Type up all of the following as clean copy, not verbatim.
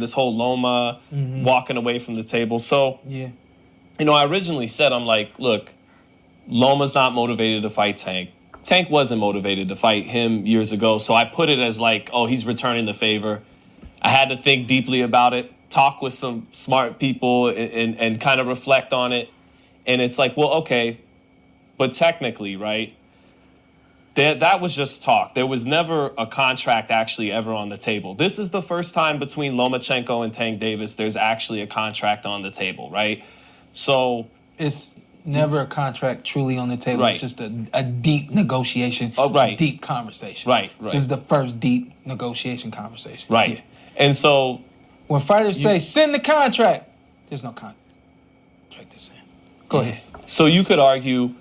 this whole Loma walking away from the table. So, I originally said, I'm like, look, Loma's not motivated to fight Tank. Tank wasn't motivated to fight him years ago. So I put it as like, oh, he's returning the favor. I had to think deeply about it, talk with some smart people and kind of reflect on it. And it's like, well, okay, but technically, right, that was just talk. There was never a contract actually ever on the table. This is the first time between Lomachenko and Tank Davis there's actually a contract on the table, right? So it's never a contract truly on the table. Right. It's just a deep negotiation, a deep conversation. Right. This is the first deep negotiation conversation. Right. Yeah. And so when fighters say, send the contract, there's no contract to send. Go ahead. So you could argue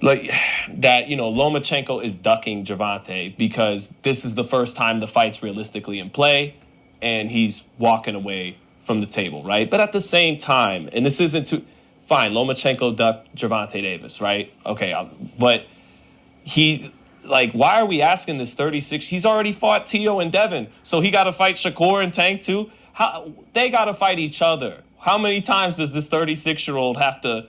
like that, Lomachenko is ducking Gervonta because this is the first time the fight's realistically in play and he's walking away from the table, right? But at the same time, and this isn't too... Fine, Lomachenko ducked Gervonta Davis, right? Okay, but why are we asking this 36? He's already fought Tio and Devin, so he got to fight Shakur and Tank too? They got to fight each other. How many times does this 36-year-old have to,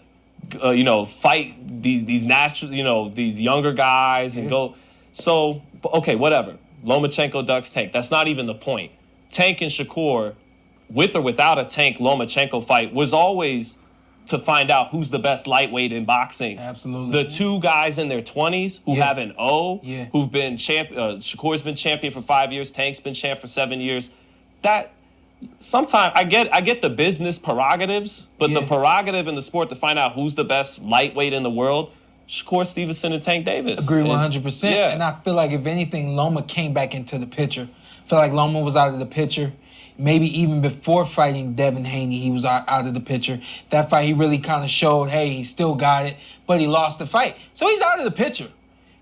fight these natural, these younger guys and go? So, okay, whatever. Lomachenko ducks Tank. That's not even the point. Tank and Shakur, with or without a Tank Lomachenko fight, was always to find out who's the best lightweight in boxing. Absolutely. The two guys in their 20s who have an O, who've been Shakur's been champion for 5 years, Tank's been champ for 7 years. That sometimes I get the business prerogatives, but the prerogative in the sport to find out who's the best lightweight in the world, Shakur Stevenson and Tank Davis. Agree 100%. And I feel like if anything, Loma came back into the picture. I feel like Loma was out of the picture. Maybe even before fighting Devin Haney, he was out of the picture. That fight, he really kind of showed, hey, he still got it, but he lost the fight. So he's out of the picture.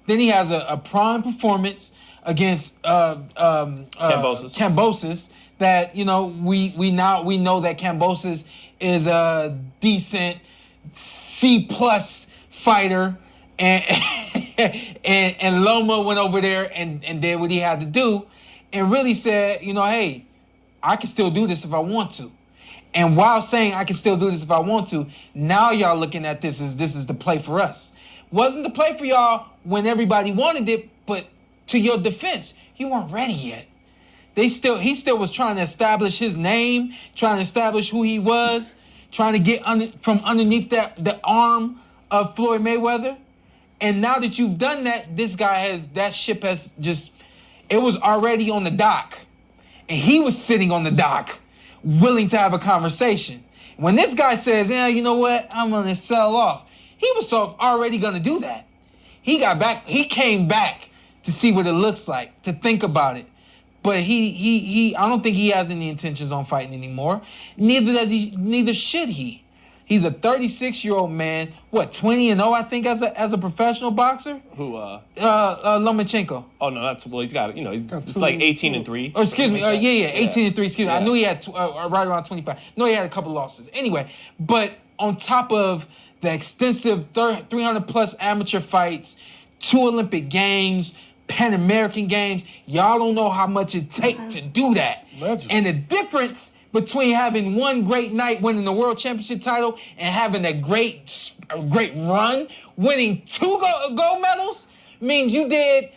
Then he has a prime performance against Kambosos that, we know that Kambosos is a decent C+ fighter. And Loma went over there and did what he had to do and really said, hey, I can still do this if I want to. And while saying I can still do this if I want to, now y'all looking at this as this is the play for us. Wasn't the play for y'all when everybody wanted it, but to your defense, you weren't ready yet. He still was trying to establish his name, trying to establish who he was, trying to get from underneath the arm of Floyd Mayweather. And now that you've done that, that ship has just, it was already on the dock. And he was sitting on the dock, willing to have a conversation. When this guy says, you know what, I'm going to sell off, he was already going to do that. He came back to see what it looks like, to think about it. But I don't think he has any intentions on fighting anymore. Neither should he. He's a 36-year-old man. 20-0, I think, as a professional boxer. Who? Lomachenko. Oh no, he's got it's like 18-3. Oh, excuse me. 18-3. Excuse me. I knew he had right around 25. No, he had a couple losses. Anyway, but on top of the extensive 300+ amateur fights, 2 Olympic Games, Pan American Games, y'all don't know how much it takes to do that. Legend. And the difference between having one great night winning the world championship title and having a great run, winning 2 gold medals, means you did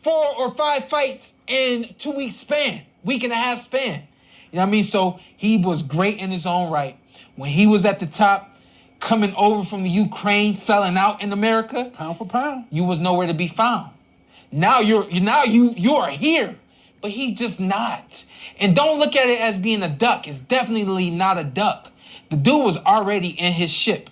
4 or 5 fights in 2 weeks span, week and a half span. You know what I mean? So he was great in his own right. When he was at the top, coming over from the Ukraine, selling out in America, pound for pound, you was nowhere to be found. Now you are here, but he's just not. And don't look at it as being a duck. It's definitely not a duck. The dude was already in his ship,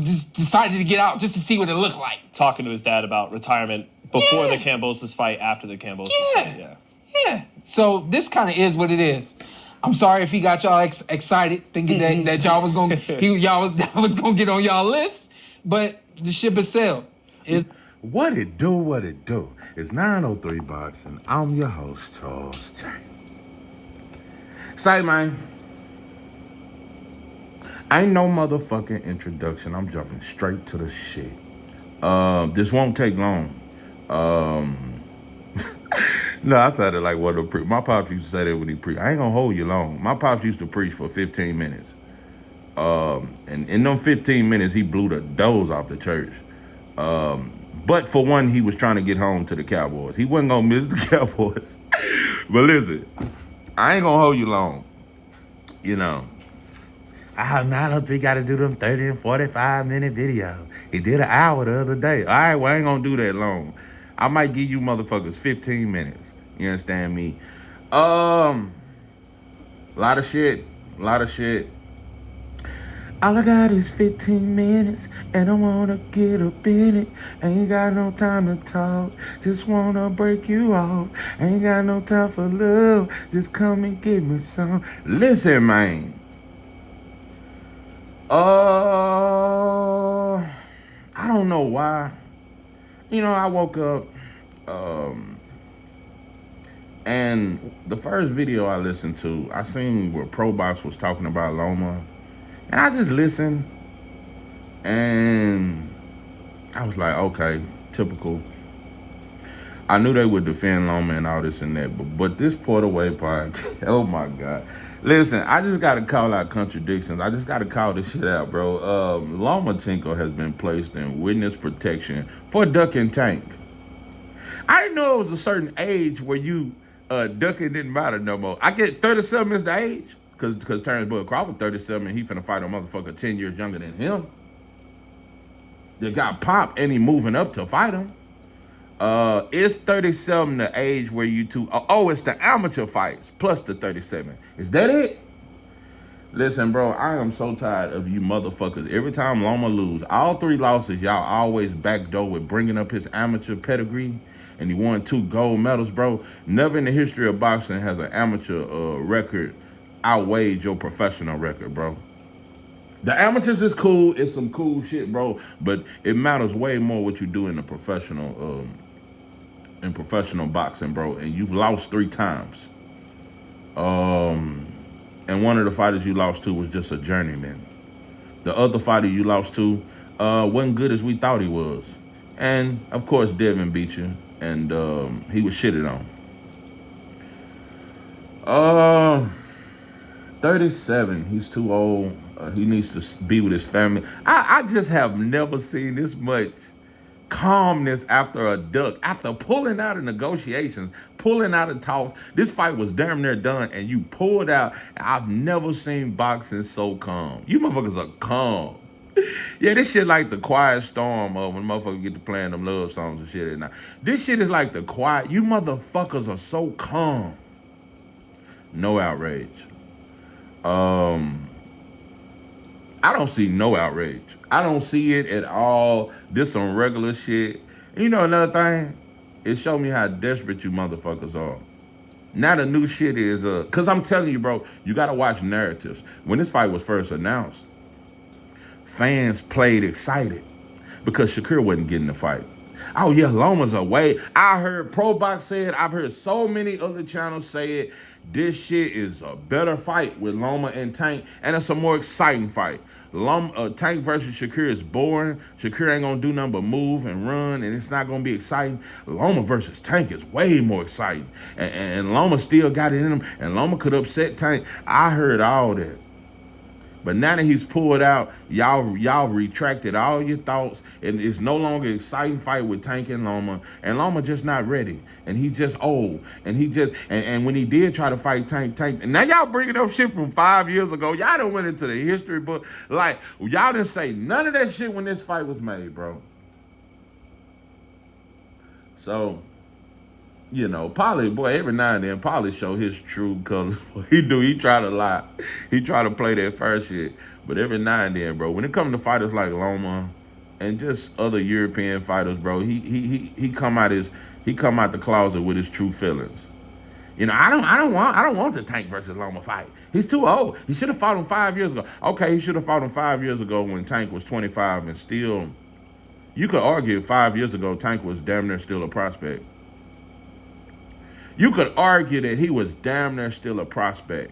just decided to get out just to see what it looked like. Talking to his dad about retirement before the Kambosos fight, after the Kambosos fight. Yeah. So this kind of is what it is. I'm sorry if he got y'all excited, thinking that y'all was gonna get on y'all list, but the ship has sailed. What it do? It's 903 Boxing. I'm your host, Charles J. Say, man, ain't no motherfucking introduction. I'm jumping straight to the shit. This won't take long. No, I sounded like one of the my pops used to say that when he preached. I ain't gonna hold you long. My pops used to preach for 15 minutes. And in them 15 minutes, he blew the doors off the church. But for one, he was trying to get home to the Cowboys. He wasn't gonna miss the Cowboys. But listen, I ain't gonna hold you long. You know, I 903 got to do them 30 and 45-minute videos. He did an hour the other day. All right, well, I ain't gonna do that long. I might give you motherfuckers 15 minutes. You understand me? A lot of shit. A lot of shit. All I got is 15 minutes, and I wanna get up in it. Ain't got no time to talk, just wanna break you off. Ain't got no time for love, just come and give me some. Listen, man. I don't know why. You know, I woke up, and the first video I listened to, I seen where Pro Box was talking about Loma. And I just listened, and I was like, okay, typical. I knew they would defend Loma and all this and that, but this Port Away part, oh my God. Listen, I just got to call out contradictions. I just got to call this shit out, bro. Lomachenko has been placed in witness protection for ducking Tank. I didn't know it was a certain age where you ducking didn't matter no more. I get 37 is the age. Because Terrence Bud Crawford 37 and he finna fight a motherfucker 10 years younger than him. They got popped and he moving up to fight him. Is 37 the age where you two... it's the amateur fights plus the 37. Is that it? Listen, bro, I am so tired of you motherfuckers. Every time Loma lose, all 3 losses, y'all always backdoor with bringing up his amateur pedigree. And he won 2 gold medals, bro. Never in the history of boxing has an amateur record outweighed your professional record, bro. The amateurs is cool. It's some cool shit, bro. But it matters way more what you do in the professional boxing, bro. And you've lost 3 times. And one of the fighters you lost to was just a journeyman. The other fighter you lost to wasn't good as we thought he was. And of course, Devin beat you, and he was shitted on. 37, he's too old. He needs to be with his family. I just have never seen this much calmness after a duck, after pulling out of negotiations, pulling out of talks. This fight was damn near done, and you pulled out. I've never seen boxing so calm. You motherfuckers are calm. Yeah, this shit like the quiet storm when motherfuckers get to playing them love songs and shit at night. This shit is like the quiet. You motherfuckers are so calm. No outrage. I don't see no outrage. I don't see it at all. This some regular shit. And you know another thing? It showed me how desperate you motherfuckers are. Now the new shit is, cause I'm telling you, bro, you gotta watch narratives. When this fight was first announced, fans played excited because Shakur wasn't getting the fight. Oh yeah, Loma's away. I heard Pro Box say it. I've heard so many other channels say it. This shit is a better fight with Loma and Tank, and it's a more exciting fight. Tank versus Shakur is boring. Shakur ain't gonna do nothing but move and run, and it's not gonna be exciting. Loma versus Tank is way more exciting, and Loma still got it in him, and Loma could upset Tank. I heard all that. But now that he's pulled out, y'all retracted all your thoughts, and it's no longer an exciting fight with Tank and Loma just not ready, and he just old, and he just and when he did try to fight Tank, and now y'all bringing up shit from 5 years ago. Y'all done went into the history book, like y'all didn't say none of that shit when this fight was made, bro. So, you know, Polly, boy, every now and then, Polly show his true colors. He try to lie. He try to play that first shit. But every now and then, bro, when it comes to fighters like Loma and just other European fighters, bro, he come out the closet with his true feelings. You know, I don't want the Tank versus Loma fight. He's too old. He should have fought him 5 years ago. Okay, he should have fought him 5 years ago when Tank was 25 and still, you could argue 5 years ago Tank was damn near still a prospect. You could argue that he was damn near still a prospect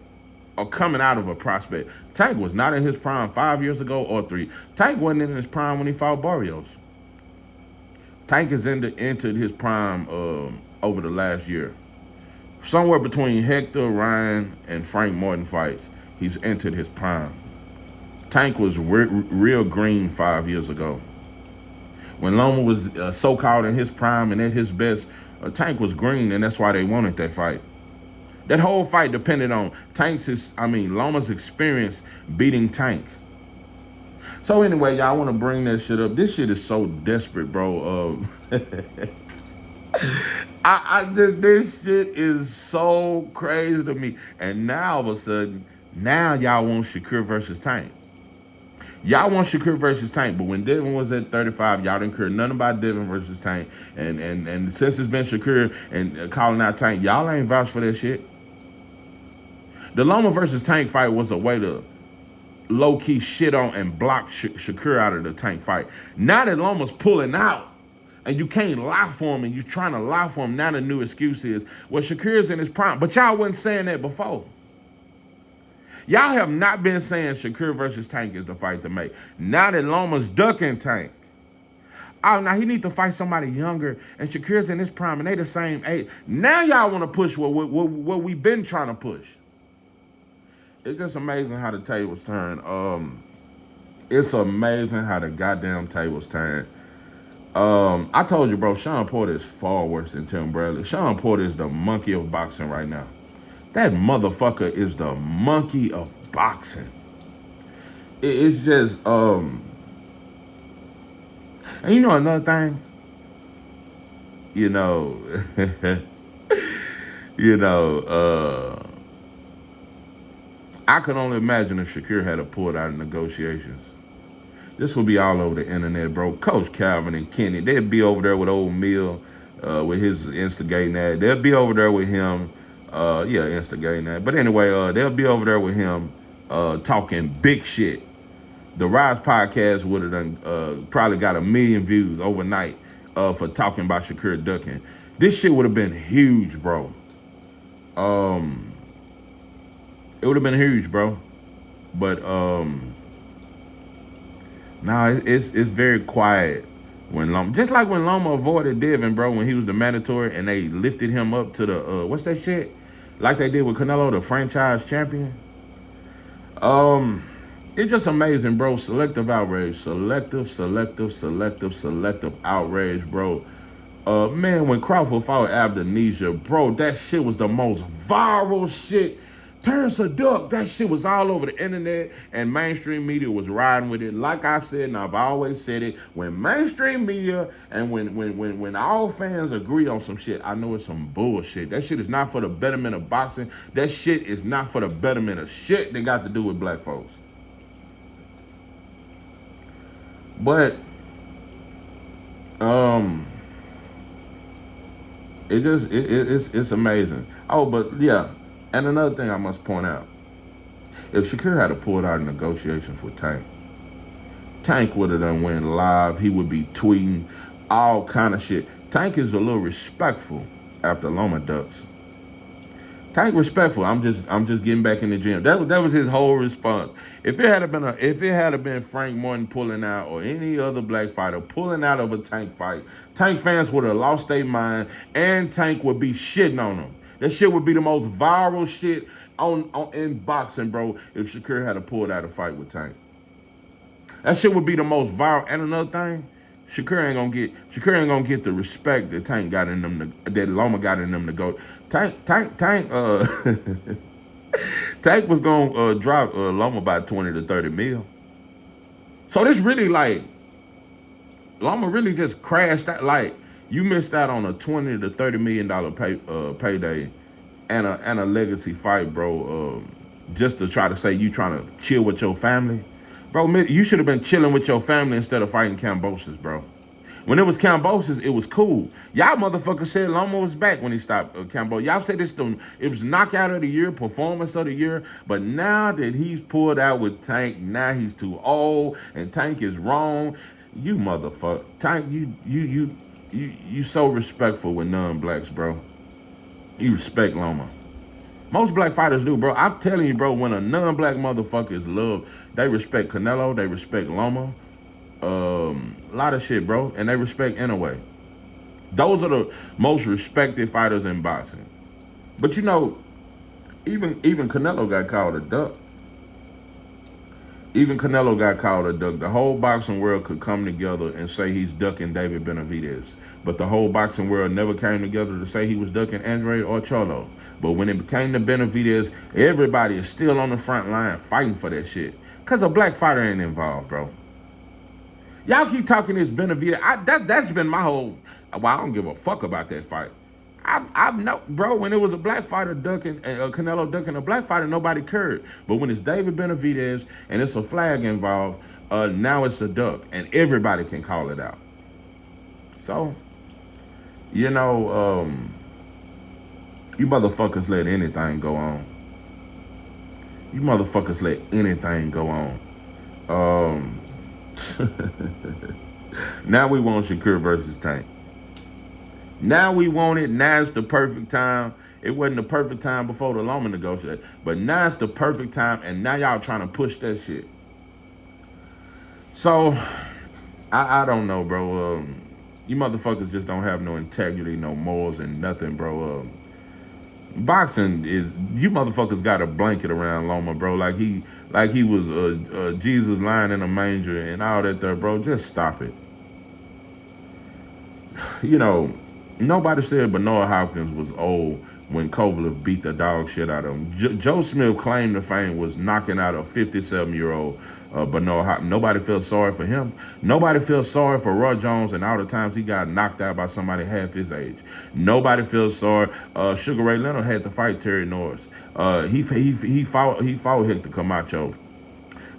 or coming out of a prospect. Tank was not in his prime 5 years ago or 3. Tank wasn't in his prime when he fought Barrios. Tank has entered his prime over the last year. Somewhere between Hector, Ryan, and Frank Morton fights, he's entered his prime. Tank was real green 5 years ago. When Loma was so-called in his prime and at his best, Tank was green, and that's why they wanted that fight. That whole fight depended on Loma's experience beating Tank. So anyway, y'all want to bring that shit up. This shit is so desperate, bro. This shit is so crazy to me. And now all of a sudden, now y'all want Shakur versus Tank. Y'all want Shakur versus Tank, but when Devin was at 35, y'all didn't care nothing about Devin versus Tank. And since it's been Shakur and calling out Tank, y'all ain't vouched for that shit. The Loma versus Tank fight was a way to low-key shit on and block Shakur out of the Tank fight. Now that Loma's pulling out and you can't lie for him and you're trying to lie for him, now the new excuse is, well, Shakur's in his prime. But y'all wasn't saying that before. Y'all have not been saying Shakur versus Tank is the fight to make. Now that Loma's ducking Tank. Oh, now he needs to fight somebody younger, and Shakur's in his prime, and they the same age. Now y'all want to push what we've been trying to push. It's just amazing how the tables turn. It's amazing how the goddamn tables turn. I told you, bro, Sean Porter is far worse than Tim Bradley. Sean Porter is the monkey of boxing right now. That motherfucker is the monkey of boxing. It's just, and you know another thing? I could only imagine if Shakur had to pull out of negotiations. This will be all over the internet, bro. Coach Calvin and Kenny, they'd be over there with old Mill, with his instigating that. They'll be over there with him, instigating that. But anyway, they'll be over there with him, talking big shit. The Rise podcast would have done probably got 1 million views overnight for talking about Shakur ducking. This shit would have been huge, bro. It would have been huge, bro. But it's very quiet when Loma, just like when Loma avoided Devin, bro, when he was the mandatory and they lifted him up to the what's that shit? Like they did with Canelo, the franchise champion. It's just amazing, bro. Selective outrage. Selective outrage, bro. Man, when Crawford fought Abdonisia, bro, that shit was the most viral shit. Terrence a duck, that shit was all over the internet, and mainstream media was riding with it. Like I said, and I've always said it, when mainstream media and when all fans agree on some shit, I know it's some bullshit. That shit is not for the betterment of boxing. That shit is not for the betterment of shit that got to do with black folks. But it's amazing. Oh, but yeah. And another thing I must point out, if Shakur had pulled out of negotiations with Tank would have done went live. He would be tweeting all kind of shit. Tank is a little respectful after Loma ducks. Tank respectful. I'm just getting back in the gym. That was his whole response. If it had been Frank Morton pulling out or any other black fighter pulling out of a Tank fight, Tank fans would have lost their mind and Tank would be shitting on him. That shit would be the most viral shit in boxing, bro, if Shakur had pulled out a fight with Tank. That shit would be the most viral. And another thing, Shakur ain't gonna get the respect that Tank got in them, that Loma got in them to go. Tank Tank was gonna drop Loma by 20 to 30 mil. So this really like Loma really just crashed out. Like, you missed out on a $20 to $30 million payday and a legacy fight, bro. Just to try to say you trying to chill with your family, bro. You should have been chilling with your family instead of fighting Kambosos, bro. When it was Kambosos, it was cool. Y'all motherfuckers said Loma was back when he stopped Kambosos. Y'all said it was knockout of the year, performance of the year. But now that he's pulled out with Tank, now he's too old and Tank is wrong. You motherfucker, Tank, you so respectful with non-blacks, bro. You respect Loma. Most black fighters do, bro. I'm telling you, bro, when a non-black motherfucker is loved, they respect Canelo, they respect Loma, a lot of shit, bro, and they respect Inoue. Those are the most respected fighters in boxing. But you know, even Canelo got called a duck. Even Canelo got called a duck. The whole boxing world could come together and say he's ducking David Benavidez. But the whole boxing world never came together to say he was ducking Andre or Cholo. But when it came to Benavidez, everybody is still on the front line fighting for that shit. Because a black fighter ain't involved, bro. Y'all keep talking this Benavidez. That's been my whole... Well, I don't give a fuck about that fight. I've no, bro, when it was a black fighter ducking, Canelo ducking a black fighter, nobody cared. But when it's David Benavidez and it's a flag involved, now it's a duck. And everybody can call it out. So, you know, you motherfuckers let anything go on. You motherfuckers let anything go on. Now we want Shakur versus Tank. Now we want it. Now it's the perfect time. It wasn't the perfect time before the Loma negotiation, but now it's the perfect time, and now y'all trying to push that shit. So, I don't know, bro. You motherfuckers just don't have no integrity, no morals, and nothing, bro. Boxing is, you motherfuckers got a blanket around Loma, bro, like he was Jesus lying in a manger and all that there, bro. Just stop it. You know, nobody said Bernard Hopkins was old when Kovalev beat the dog shit out of him. Joe Smith claimed to fame was knocking out a 57-year-old Bernard Hopkins. Nobody feels sorry for him. Nobody feels sorry for Roy Jones and all the times he got knocked out by somebody half his age. Nobody feels sorry. Sugar Ray Leonard had to fight Terry Norris. He fought Hector Camacho.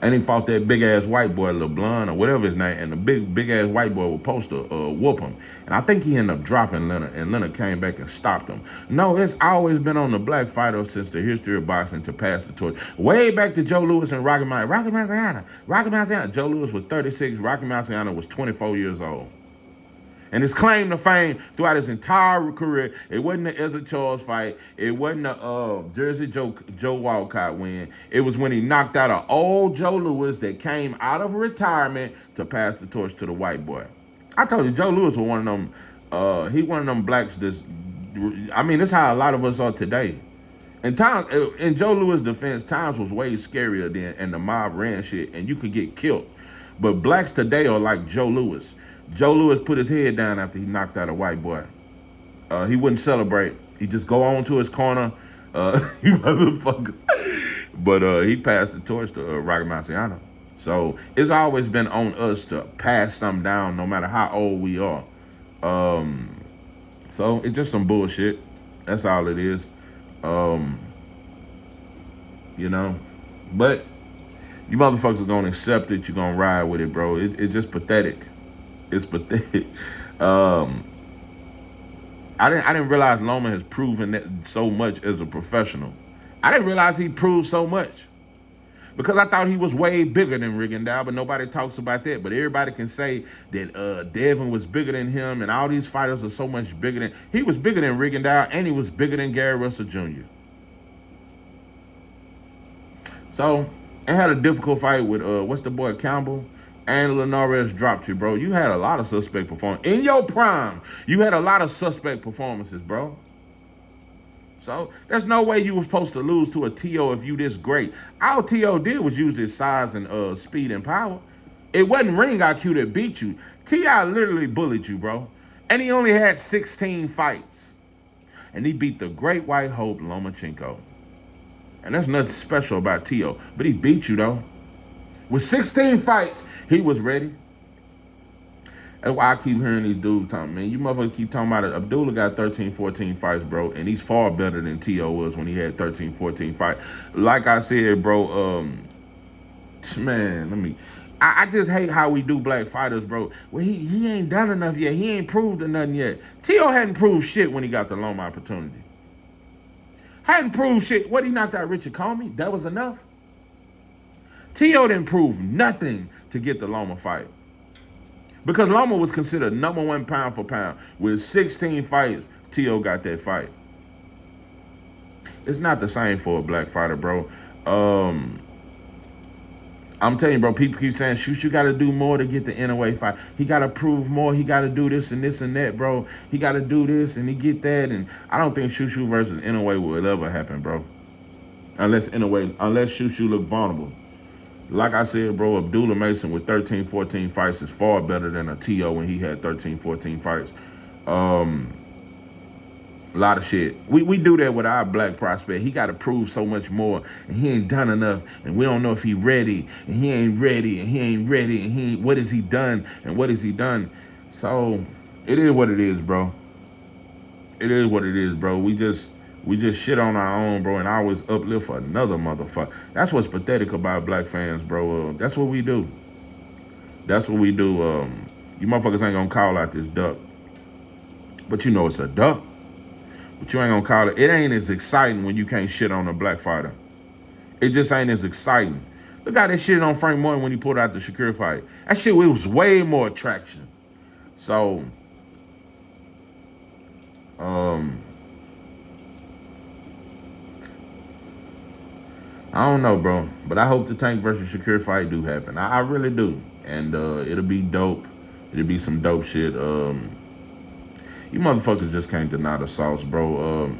And he fought that big-ass white boy, LeBlanc, or whatever his name, and the big-ass white boy was supposed to whoop him. And I think he ended up dropping Leonard, and Leonard came back and stopped him. No, it's always been on the black fighter since the history of boxing to pass the torch. Way back to Joe Louis and Rocky Marciano. Joe Louis was 36, Rocky Marciano was 24 years old. And his claim to fame throughout his entire career, it wasn't the Ezra Charles fight. It wasn't the Jersey Joe Walcott win. It was when he knocked out an old Joe Louis that came out of retirement to pass the torch to the white boy. I told you, Joe Louis was one of them. He one of them blacks that's, I mean, that's how a lot of us are today. And times, in Joe Louis' defense, times was way scarier then, and the mob ran shit, and you could get killed. But blacks today are like Joe Louis. Joe Louis put his head down after he knocked out a white boy. He wouldn't celebrate. He'd just go on to his corner. You motherfucker. But he passed the torch to Rocky Marciano. So it's always been on us to pass something down no matter how old we are. So it's just some bullshit. That's all it is. You know. But you motherfuckers are going to accept it. You're going to ride with it, bro. It's just pathetic. It's pathetic. I didn't realize Loma has proven that so much as a professional. I didn't realize he proved so much. Because I thought he was way bigger than Rigondeaux, but nobody talks about that. But everybody can say that Devin was bigger than him, and all these fighters are so much bigger than... He was bigger than Rigondeaux, and he was bigger than Gary Russell Jr. So, I had a difficult fight with, what's the boy, Campbell? And Linares dropped you, bro. You had a lot of suspect performances. In your prime, you had a lot of suspect performances, bro. So, there's no way you were supposed to lose to a T.O. if you this great. All T.O. did was use his size and speed and power. It wasn't ring IQ that beat you. T.I. literally bullied you, bro. And he only had 16 fights. And he beat the great white hope, Lomachenko. And there's nothing special about T.O. But he beat you, though. With 16 fights, he was ready. That's why I keep hearing these dudes talking, man. You motherfuckers keep talking about it. Abdullah got 13, 14 fights, bro. And he's far better than T.O. was when he had 13, 14 fights. Like I said, bro, man, I just hate how we do black fighters, bro. Well, he ain't done enough yet. He ain't proved nothing yet. T.O. hadn't proved shit when he got the Loma opportunity. Hadn't proved shit. What, he knocked out Richard Comey? That was enough. T.O. didn't prove nothing to get the Loma fight. Because Loma was considered number one pound for pound. With 16 fights, T.O. got that fight. It's not the same for a black fighter, bro. I'm telling you, bro, people keep saying, shoot, you got to do more to get the NOA fight. He got to prove more. He got to do this and this and that, bro. He got to do this and he get that. And I don't think Shoo Shoo versus NOA will ever happen, bro. Unless Shoo Shoo look vulnerable. Like I said, bro, Abdullah Mason with 13, 14 fights is far better than a T.O. when he had 13, 14 fights. A lot of shit. We do that with our black prospect. He got to prove so much more, and he ain't done enough, and we don't know if he ready, and he ain't ready, and he ain't ready, and he what has he done, and what has he done? So it is what it is, bro. It is what it is, bro. We just shit on our own, bro, and always uplift for another motherfucker. That's what's pathetic about black fans, bro. That's what we do. That's what we do. You motherfuckers ain't gonna call out this duck, but you know it's a duck. But you ain't gonna call it. It ain't as exciting when you can't shit on a black fighter. It just ain't as exciting. Look how they shit on Frank Morton when he pulled out the Shakur fight. That shit, it was way more attraction. So, I don't know, bro. But I hope the Tank versus Shakur fight do happen. I really do. And it'll be dope. It'll be some dope shit. You motherfuckers just can't deny the sauce, bro.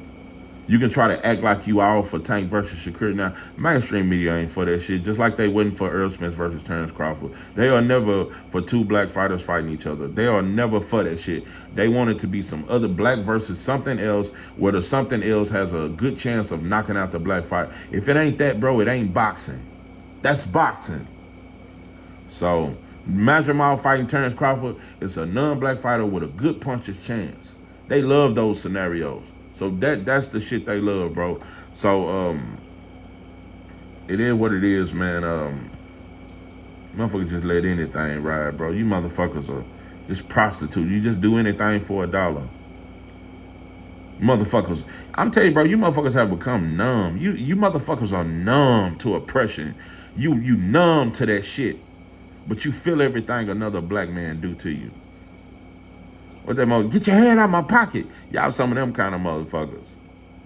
You can try to act like you all for Tank versus Shakur. Now, mainstream media ain't for that shit, just like they wasn't for Earl Smith versus Terrence Crawford. They are never for two black fighters fighting each other. They are never for that shit. They want it to be some other black versus something else, where the something else has a good chance of knocking out the black fight. If it ain't that, bro, it ain't boxing. That's boxing. So, Masvidal fighting Terrence Crawford is a non-black fighter with a good puncher's chance. They love those scenarios. So that's the shit they love, bro. So it is what it is, man. Motherfuckers just let anything ride, bro. You motherfuckers are just prostitutes. You just do anything for $1. Motherfuckers, I'm telling you, bro, you motherfuckers have become numb. You motherfuckers are numb to oppression. You numb to that shit. But you feel everything another black man do to you. What that mother? Get your hand out my pocket. Y'all some of them kind of motherfuckers.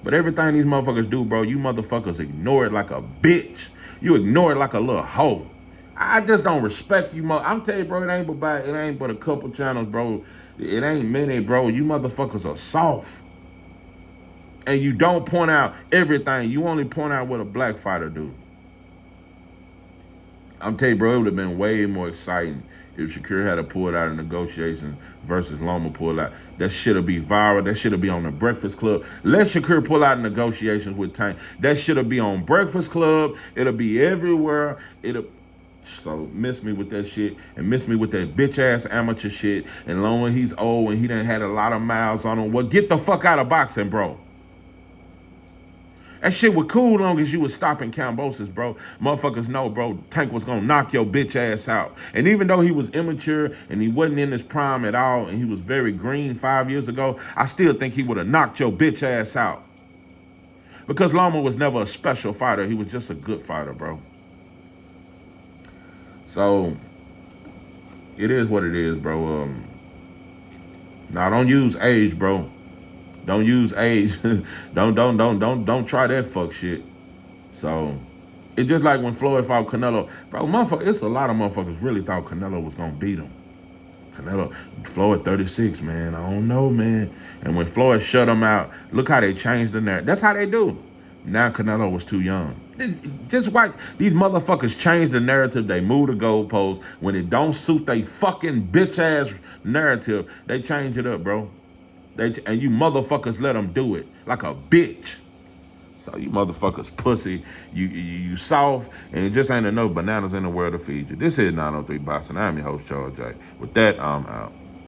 But everything these motherfuckers do, bro, you motherfuckers ignore it like a bitch. You ignore it like a little hoe. I just don't respect you, I'm telling you, bro, it ain't but a couple channels, bro. It ain't many, bro. You motherfuckers are soft. And you don't point out everything. You only point out what a black fighter do. I'm telling you, bro, it would have been way more exciting if Shakur had pulled out a negotiation versus Loma pulled out. That shit'll be viral. That shit'll be on the Breakfast Club. Let Shakur pull out negotiations with Tank. That shit'll be on Breakfast Club. It'll be everywhere. So miss me with that shit and miss me with that bitch ass amateur shit. And Loma, he's old and he done had a lot of miles on him. Well, get the fuck out of boxing, bro. That shit was cool long as you was stopping Cambosis, bro. Motherfuckers know, bro, Tank was gonna knock your bitch ass out. And even though he was immature and he wasn't in his prime at all and he was very green 5 years ago, I still think he would have knocked your bitch ass out. Because Loma was never a special fighter. He was just a good fighter, bro. So, it is what it is, bro. Now, don't use age, bro. Don't use age. don't try that fuck shit. So, it's just like when Floyd fought Canelo. Bro, motherfucker, it's a lot of motherfuckers really thought Canelo was gonna beat him. Floyd 36, man. I don't know, man. And when Floyd shut him out, look how they changed the narrative. That's how they do. Now Canelo was too young. Just watch. These motherfuckers change the narrative. They move the goalposts. When it don't suit they fucking bitch-ass narrative, they change it up, bro. And you motherfuckers let them do it like a bitch. So you motherfuckers pussy. You soft, and it just ain't enough bananas in the world to feed you. This is 903 Boxing. I'm your host, Charles J. With that, I'm out.